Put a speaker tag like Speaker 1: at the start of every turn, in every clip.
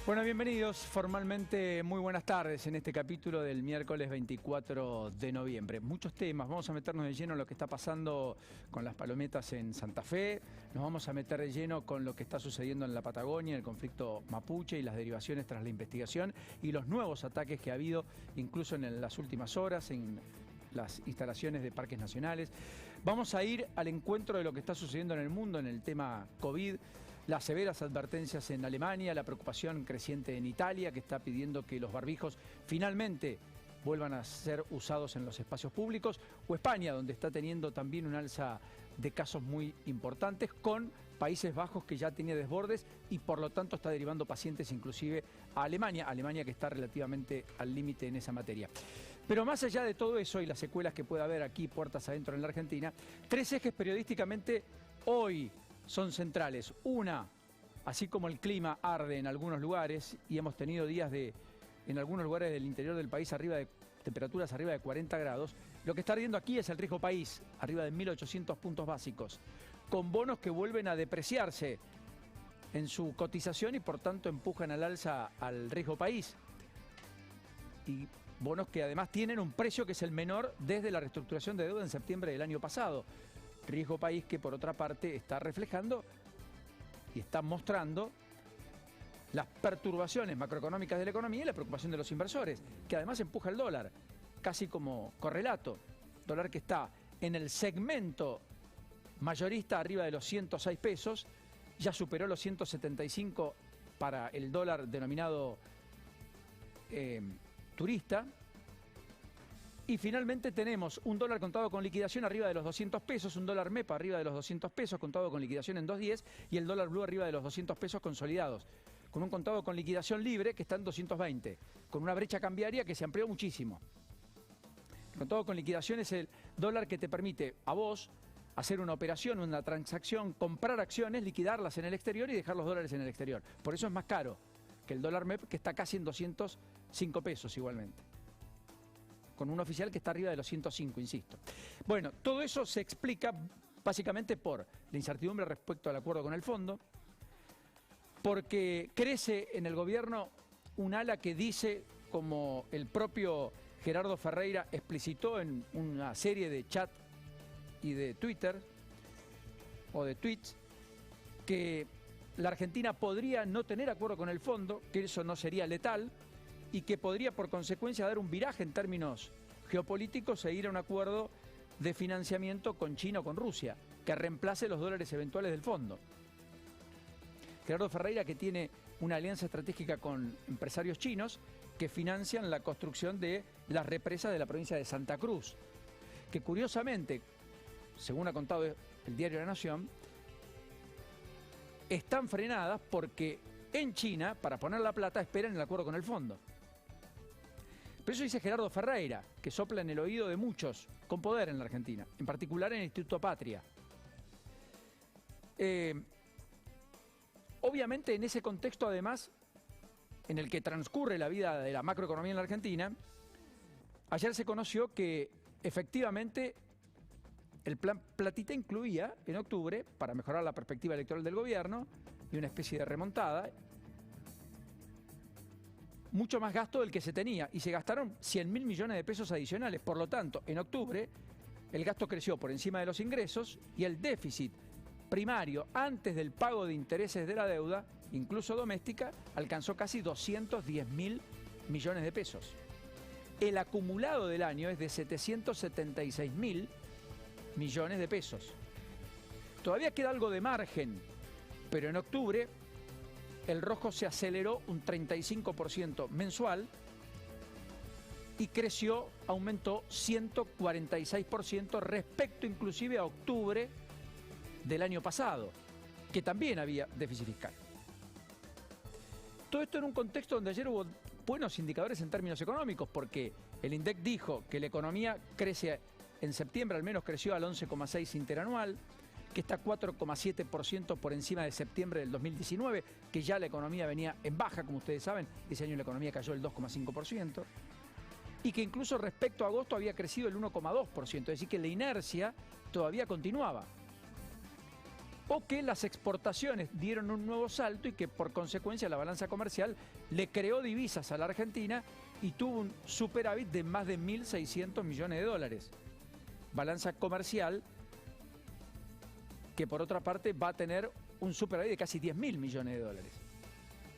Speaker 1: Bueno, bienvenidos formalmente, muy buenas tardes en este capítulo del miércoles 24 de noviembre. Muchos temas, vamos a meternos de lleno en lo que está pasando con las palometas en Santa Fe, nos vamos a meter de lleno con lo que está sucediendo en la Patagonia, el conflicto mapuche y las derivaciones tras la investigación y los nuevos ataques que ha habido incluso en las últimas horas en las instalaciones de parques nacionales. Vamos a ir al encuentro de lo que está sucediendo en el mundo en el tema COVID, las severas advertencias en Alemania, la preocupación creciente en Italia, que está pidiendo que los barbijos finalmente vuelvan a ser usados en los espacios públicos, o España, donde está teniendo también un alza de casos muy importantes, con Países Bajos que ya tenía desbordes y por lo tanto está derivando pacientes inclusive a Alemania, que está relativamente al límite en esa materia. Pero más allá de todo eso y las secuelas que puede haber aquí puertas adentro en la Argentina, tres ejes periodísticamente hoy son centrales. Una, así como el clima arde en algunos lugares y hemos tenido días en algunos lugares del interior del país temperaturas arriba de 40 grados, lo que está ardiendo aquí es el riesgo país, arriba de 1.800 puntos básicos, con bonos que vuelven a depreciarse en su cotización y por tanto empujan al alza al riesgo país. Y bonos que además tienen un precio que es el menor desde la reestructuración de deuda en septiembre del año pasado. Riesgo país que por otra parte está reflejando y está mostrando las perturbaciones macroeconómicas de la economía y la preocupación de los inversores, que además empuja el dólar, casi como correlato. Dólar que está en el segmento mayorista arriba de los 106 pesos, ya superó los 175 para el dólar denominado turista. Y finalmente tenemos un dólar contado con liquidación arriba de los 200 pesos, un dólar MEPA arriba de los 200 pesos, contado con liquidación en 2.10, y el dólar blue arriba de los 200 pesos consolidados, con un contado con liquidación libre que está en 220, con una brecha cambiaria que se amplió muchísimo. El contado con liquidación es el dólar que te permite a vos hacer una operación, una transacción, comprar acciones, liquidarlas en el exterior y dejar los dólares en el exterior. Por eso es más caro que el dólar MEP, que está casi en 205 pesos igualmente, con un oficial que está arriba de los 105, insisto. Bueno, todo eso se explica básicamente por la incertidumbre respecto al acuerdo con el fondo, porque crece en el gobierno un ala que dice, como el propio Gerardo Ferreira explicitó en una serie de chat y de Twitter, o de tweets, que la Argentina podría no tener acuerdo con el fondo, que eso no sería letal, y que podría por consecuencia dar un viraje en términos geopolíticos e ir a un acuerdo de financiamiento con China o con Rusia, que reemplace los dólares eventuales del fondo. Gerardo Ferreira, que tiene una alianza estratégica con empresarios chinos que financian la construcción de las represas de la provincia de Santa Cruz, que curiosamente, según ha contado el diario La Nación, están frenadas porque en China, para poner la plata, esperan el acuerdo con el fondo. Pero eso dice Gerardo Ferreira, que sopla en el oído de muchos con poder en la Argentina, en particular en el Instituto Patria. Obviamente en ese contexto, además, en el que transcurre la vida de la macroeconomía en la Argentina, ayer se conoció que efectivamente el plan Platita incluía en octubre, para mejorar la perspectiva electoral del gobierno y una especie de remontada, mucho más gasto del que se tenía, y se gastaron 100.000 millones de pesos adicionales. Por lo tanto, en octubre el gasto creció por encima de los ingresos y el déficit primario antes del pago de intereses de la deuda, incluso doméstica, alcanzó casi 210.000 millones de pesos. El acumulado del año es de 776.000 millones de pesos. Todavía queda algo de margen, pero en octubre el rojo se aceleró un 35% mensual y aumentó 146% respecto inclusive a octubre del año pasado, que también había déficit fiscal. Todo esto en un contexto donde ayer hubo buenos indicadores en términos económicos, porque el INDEC dijo que la economía crece, en septiembre al menos creció al 11,6 interanual, que está 4,7% por encima de septiembre del 2019, que ya la economía venía en baja, como ustedes saben, ese año la economía cayó el 2,5%, y que incluso respecto a agosto había crecido el 1,2%, es decir, que la inercia todavía continuaba. o que las exportaciones dieron un nuevo salto y que por consecuencia la balanza comercial le creó divisas a la Argentina y tuvo un superávit de más de 1.600 millones de dólares. Balanza comercial que por otra parte va a tener un superávit de casi 10.000 millones de dólares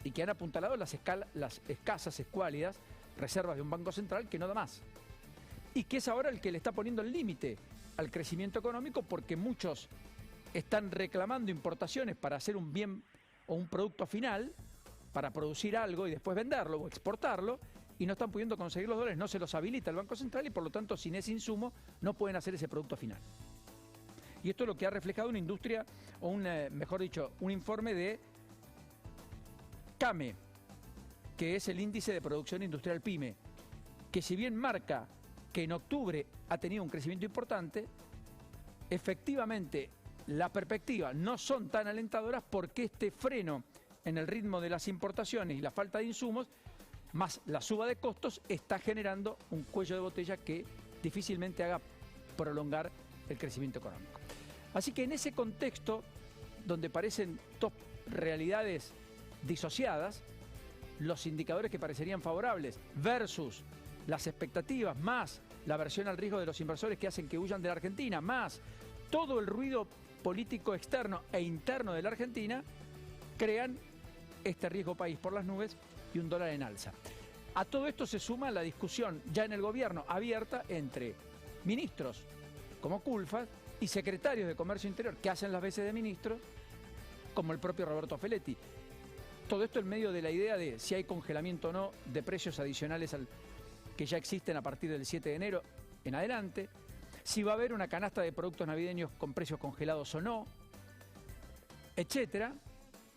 Speaker 1: y que han apuntalado las escasas, escuálidas reservas de un banco central que no da más. Y que es ahora el que le está poniendo el límite al crecimiento económico porque muchos están reclamando importaciones para hacer un bien o un producto final, para producir algo y después venderlo o exportarlo, y no están pudiendo conseguir los dólares, no se los habilita el Banco Central y por lo tanto sin ese insumo no pueden hacer ese producto final. Y esto es lo que ha reflejado una industria, o mejor dicho, un informe de CAME, que es el índice de producción industrial PYME, que si bien marca que en octubre ha tenido un crecimiento importante, efectivamente las perspectivas no son tan alentadoras porque este freno en el ritmo de las importaciones y la falta de insumos, más la suba de costos, está generando un cuello de botella que difícilmente haga prolongar el crecimiento económico. Así que en ese contexto, donde parecen dos realidades disociadas, los indicadores que parecerían favorables versus las expectativas, más la aversión al riesgo de los inversores que hacen que huyan de la Argentina, más todo el ruido político externo e interno de la Argentina, crean este riesgo país por las nubes y un dólar en alza. A todo esto se suma la discusión ya en el gobierno abierta entre ministros como Culfas y secretarios de Comercio Interior que hacen las veces de ministros, como el propio Roberto Feletti. Todo esto en medio de la idea de si hay congelamiento o no de precios adicionales al que ya existen a partir del 7 de enero en adelante, si va a haber una canasta de productos navideños con precios congelados o no, etcétera.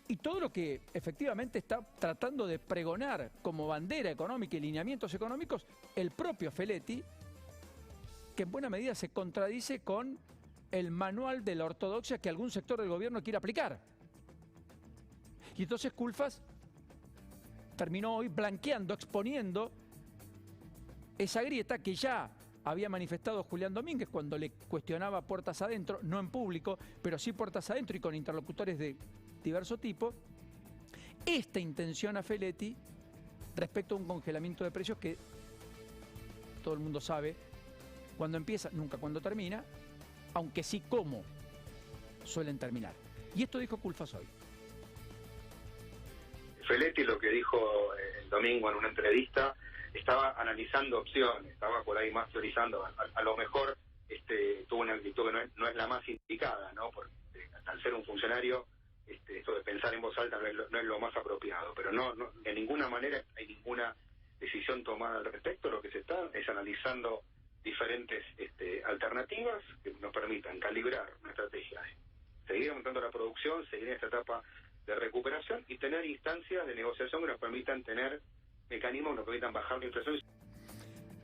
Speaker 1: Y todo lo que efectivamente está tratando de pregonar como bandera económica y lineamientos económicos el propio Feletti, que en buena medida se contradice con el manual de la ortodoxia que algún sector del gobierno quiere aplicar. Y entonces Culfas terminó hoy blanqueando, exponiendo esa grieta que ya había manifestado Julián Domínguez cuando le cuestionaba puertas adentro, no en público, pero sí puertas adentro y con interlocutores de diverso tipo, esta intención a Feletti respecto a un congelamiento de precios que todo el mundo sabe cuando empieza, nunca cuando termina, aunque sí cómo suelen terminar. Y esto dijo Culfas hoy.
Speaker 2: Feletti lo que dijo el domingo en una entrevista, estaba analizando opciones, estaba por ahí más teorizando, a lo mejor tuvo una actitud que no es la más indicada, ¿no? Porque al ser un funcionario, esto de pensar en voz alta no es lo más apropiado, pero no de ninguna manera hay ninguna decisión tomada al respecto. Lo que se está es analizando diferentes alternativas que nos permitan calibrar una estrategia de seguir aumentando la producción, seguir en esta etapa de recuperación y tener instancias de negociación que nos permitan tener mecanismos que nos permitan bajar la inflación.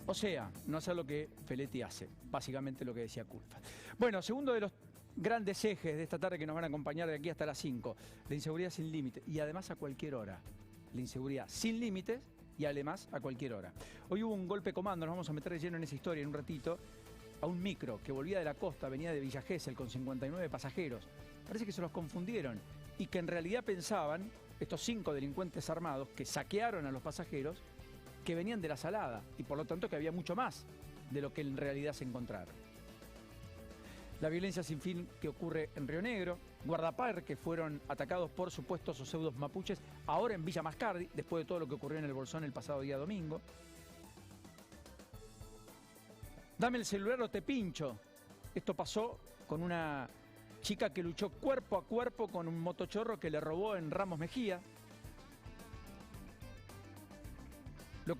Speaker 1: O sea, no hacer lo que Feletti hace, básicamente lo que decía Culfas. Bueno, segundo de los grandes ejes de esta tarde que nos van a acompañar de aquí hasta las 5, la inseguridad sin límites y además a cualquier hora. La inseguridad sin límites y además a cualquier hora. Hoy hubo un golpe comando, nos vamos a meter de lleno en esa historia en un ratito, a un micro que volvía de la costa, venía de Villa Gesell con 59 pasajeros. Parece que se los confundieron y que en realidad pensaban, estos 5 delincuentes armados que saquearon a los pasajeros, que venían de la Salada y por lo tanto que había mucho más de lo que en realidad se encontraron. La violencia sin fin que ocurre en Río Negro, guardaparques fueron atacados por supuestos o pseudos mapuches, ahora en Villa Mascardi, después de todo lo que ocurrió en el Bolsón el pasado día domingo. Dame el celular o te pincho. Esto pasó con una chica que luchó cuerpo a cuerpo con un motochorro que le robó en Ramos Mejía. Lo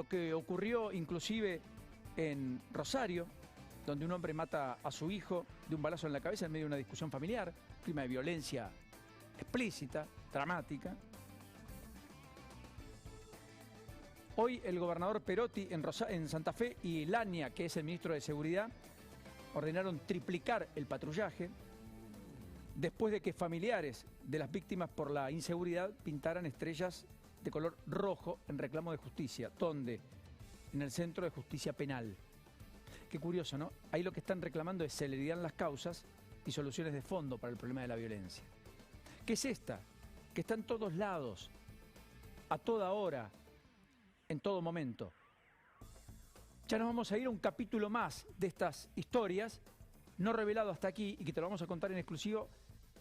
Speaker 1: que ocurrió inclusive en Rosario, donde un hombre mata a su hijo de un balazo en la cabeza en medio de una discusión familiar, clima de violencia explícita, dramática. Hoy el gobernador Perotti en Santa Fe y Lania, que es el ministro de Seguridad, ordenaron triplicar el patrullaje después de que familiares de las víctimas por la inseguridad pintaran estrellas de color rojo en reclamo de justicia. ¿Dónde? En el Centro de Justicia Penal. Qué curioso, ¿no? Ahí lo que están reclamando es celeridad en las causas y soluciones de fondo para el problema de la violencia. ¿Qué es esta? Que está en todos lados, a toda hora, en todo momento. Ya nos vamos a ir a un capítulo más de estas historias, no revelado hasta aquí, y que te lo vamos a contar en exclusivo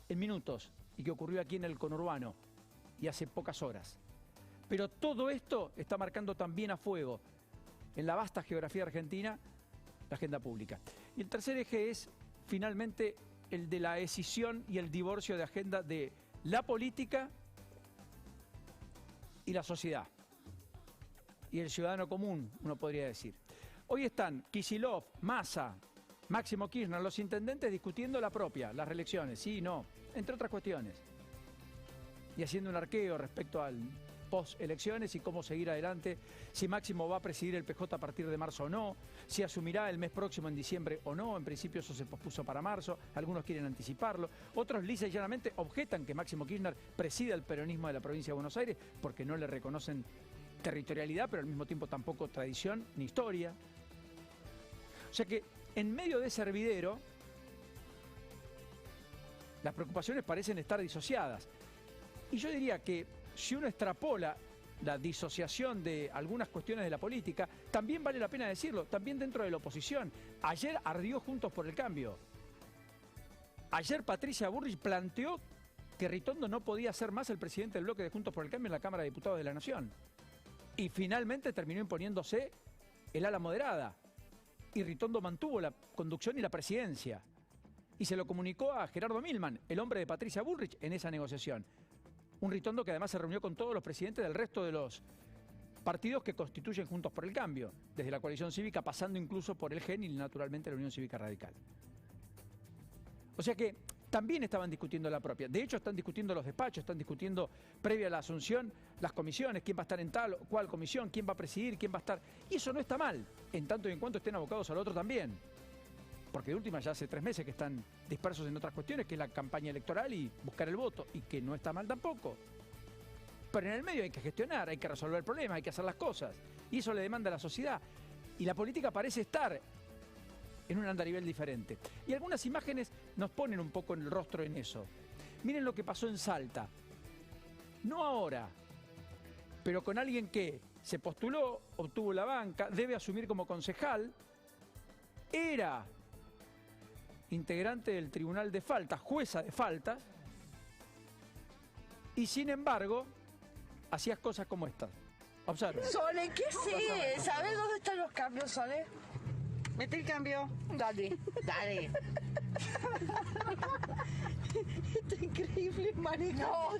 Speaker 1: en minutos, y que ocurrió aquí en el conurbano, y hace pocas horas. Pero todo esto está marcando también a fuego, en la vasta geografía argentina, la agenda pública. Y el tercer eje es, finalmente, el de la escisión y el divorcio de agenda de la política y la sociedad. Y el ciudadano común, uno podría decir. Hoy están Kicillof, Massa, Máximo Kirchner, los intendentes discutiendo la propia, las reelecciones, sí y no, entre otras cuestiones. Y haciendo un arqueo respecto al post-elecciones y cómo seguir adelante, si Máximo va a presidir el PJ a partir de marzo o no, si asumirá el mes próximo en diciembre o no, en principio eso se pospuso para marzo, algunos quieren anticiparlo, otros lisa y llanamente objetan que Máximo Kirchner presida el peronismo de la provincia de Buenos Aires porque no le reconocen territorialidad, pero al mismo tiempo tampoco tradición ni historia. O sea que en medio de ese hervidero, las preocupaciones parecen estar disociadas. Y yo diría que si uno extrapola la disociación de algunas cuestiones de la política, también vale la pena decirlo, también dentro de la oposición. Ayer ardió Juntos por el Cambio. Ayer Patricia Bullrich planteó que Ritondo no podía ser más el presidente del bloque de Juntos por el Cambio en la Cámara de Diputados de la Nación. Y finalmente terminó imponiéndose el ala moderada. Y Ritondo mantuvo la conducción y la presidencia. Y se lo comunicó a Gerardo Milman, el hombre de Patricia Bullrich, en esa negociación. Un Ritondo que además se reunió con todos los presidentes del resto de los partidos que constituyen Juntos por el Cambio, desde la coalición cívica, pasando incluso por el GEN y naturalmente la Unión Cívica Radical. O sea que también estaban discutiendo la propia. De hecho, están discutiendo los despachos, están discutiendo, previa a la asunción, las comisiones, quién va a estar en tal o cual comisión, quién va a presidir, quién va a estar... Y eso no está mal, en tanto y en cuanto estén abocados al otro también. Porque de última ya hace 3 meses que están dispersos en otras cuestiones, que es la campaña electoral y buscar el voto, y que no está mal tampoco. Pero en el medio hay que gestionar, hay que resolver problemas, hay que hacer las cosas. Y eso le demanda a la sociedad. Y la política parece estar en un andarivel diferente. Y algunas imágenes nos ponen un poco en el rostro en eso. Miren lo que pasó en Salta. No ahora, pero con alguien que se postuló, obtuvo la banca, debe asumir como concejal, era integrante del Tribunal de Faltas, jueza de faltas, y sin embargo, hacías cosas como estas. Observa.
Speaker 3: Sole, ¿qué sé? ¿Sabes dónde están los cambios, Sole?
Speaker 4: Mete el cambio.
Speaker 3: Dale, dale.
Speaker 4: Esto es increíble, maneja.
Speaker 3: No.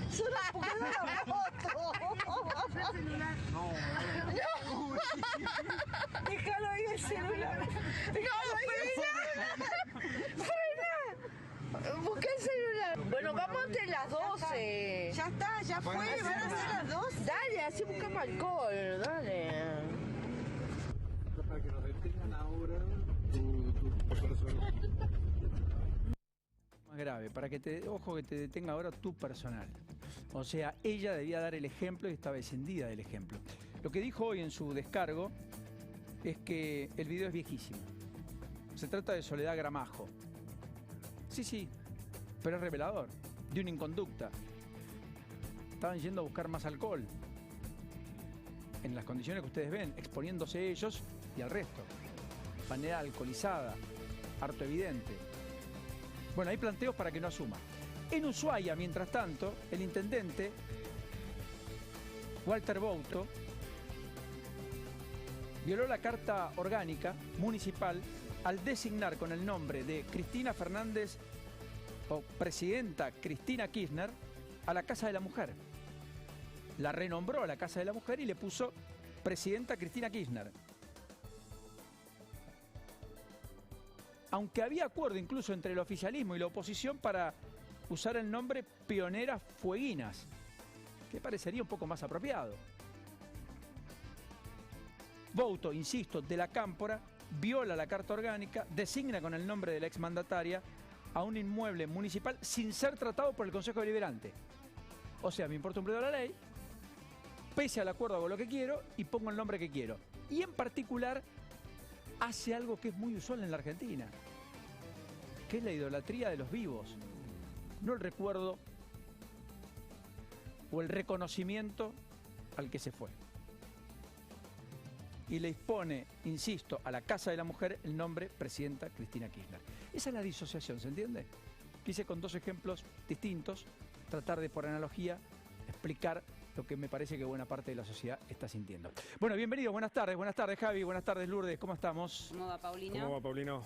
Speaker 4: Solo porque no la foto.
Speaker 3: No.
Speaker 4: Déjalo ahí el celular.
Speaker 3: Déjalo ahí. Frena. Busca el celular. Bueno, vamos de las 12.
Speaker 4: Ya está, ya fue. Van a ser las 2.
Speaker 3: Dale, así buscamos alcohol. Dale.
Speaker 5: Para que nos detengan ahora tu personal.
Speaker 1: Más grave, para que ojo que te detenga ahora tu personal. O sea, ella debía dar el ejemplo y estaba descendida del ejemplo. Lo que dijo hoy en su descargo es que el video es viejísimo. Se trata de Soledad Gramajo. Sí, pero es revelador, de una inconducta. Estaban yendo a buscar más alcohol, en las condiciones que ustedes ven, exponiéndose ellos y al resto. Manera alcoholizada, harto evidente. Bueno, hay planteos para que no asuma. En Ushuaia, mientras tanto, el intendente Walter Bouto violó la carta orgánica municipal al designar con el nombre de Cristina Fernández o presidenta Cristina Kirchner a la Casa de la Mujer. La renombró a la Casa de la Mujer y le puso presidenta Cristina Kirchner. Aunque había acuerdo incluso entre el oficialismo y la oposición para usar el nombre Pioneras Fueguinas, que parecería un poco más apropiado. Bouto, insisto, de la Cámpora, viola la carta orgánica, designa con el nombre de la exmandataria a un inmueble municipal sin ser tratado por el Consejo Deliberante. O sea, me importa un bledo la ley, pese al acuerdo hago lo que quiero y pongo el nombre que quiero. Y en particular, hace algo que es muy usual en la Argentina. que es la idolatría de los vivos, no el recuerdo o el reconocimiento al que se fue. Y le expone, insisto, a la Casa de la Mujer el nombre Presidenta Cristina Kirchner. Esa es la disociación, ¿se entiende? Quise con dos ejemplos distintos tratar de, por analogía, explicar lo que me parece que buena parte de la sociedad está sintiendo. Bueno, bienvenidos, buenas tardes Javi, buenas tardes Lourdes, ¿cómo estamos?
Speaker 6: ¿Cómo va, Paulino?
Speaker 7: ¿Cómo va, Paulino?